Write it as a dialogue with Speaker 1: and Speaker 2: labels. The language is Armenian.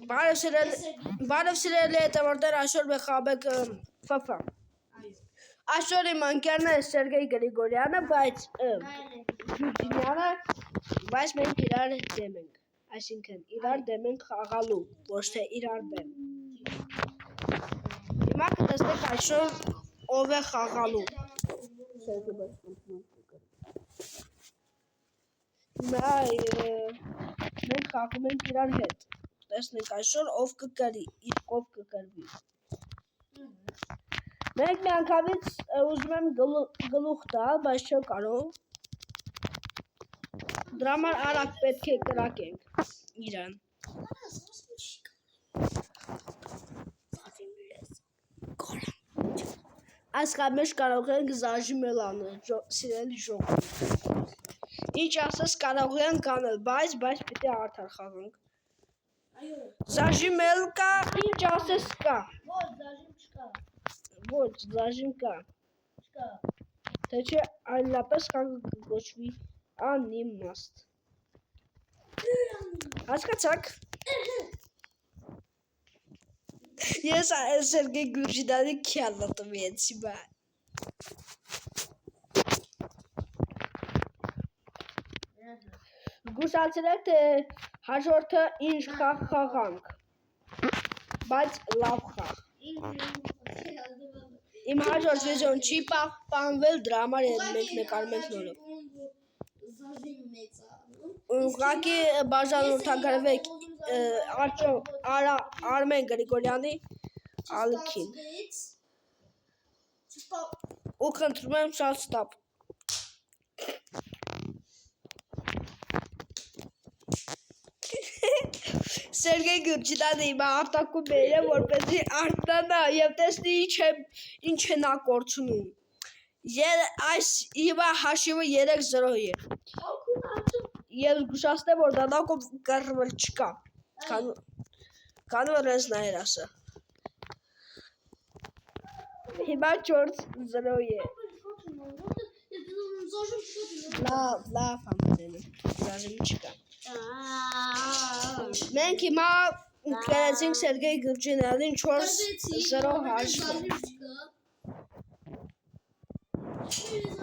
Speaker 1: Բարև սիրելի հետևորդներ, այսօր մենք խաբենք ՖՖ։ Այսօր իմ ընկերն է Սերգեյ Գրիգորյանը, բայց Գյուրջինյանը, բայց մենք իրար դեմ ենք, այսինքն իրար դեմ ենք խաղալու, ոչ թե իրար դեմ։ Հիմա կտեսնենք այսօր ով է խաղալու։ Հիմա մենք խաղում ենք իրար հետ։ Տեսնենք այսօր ով կկրի, իսկ ով կկրվի։ Մենք միանգամից ուզում եմ գլուխ տալ, բայց չեմ կարող։ Դրա համար արագ պետք է կրակենք իրան։ Այս մեջ կարող ենք զաժիմել անել, սիրելի ժողովուրդ։ Ինչ ասես կարող ենք անել, բայց պիտի արդար խաղանք։ Զաժիմել կա, ինչ ասես կա։
Speaker 2: Ոչ, զաժիմ չկա։
Speaker 1: Ոչ, զաժիմ կա։
Speaker 2: Չկա։
Speaker 1: Թե չէ այլապես խաղը կոչվի անիմաստ։ Հասկացաք։ Ես Սերգեյ Գյուրջինյանի քյալը տվեցի, բա։ Զգուշացրեք, թե հաջորդը ինչ խաղ խաղանք, բայց լավ խաղ։ Իմ հաջորդ վիդեոն չի պահպանվել, դրա համար մենք նկարում ենք նորը։ Ուղղակի բաժանորդագրվեք Արմեն Գրիգորյանի ալիքին։ Ու խնդրում եմ շատ ստապ։ Սերգեյ Գյուրջինյանը հիմա արտակում է, որպեսզի արթնանա և տեսնի ինչ է նա կորցնում։ Այս հիմա հաշիվը 3-0 է։ Եվ զգուշացնեմ, որ դանակով կռվել չկա, քանի որ ես նայր ասա։ Հիմա 4-0 է։ Լավ համարել եմ, զաժիմ չկա։ Մենք հիմա կրեցինք Սերգեյ Գյուրջինյանին 4-0 հաշվը։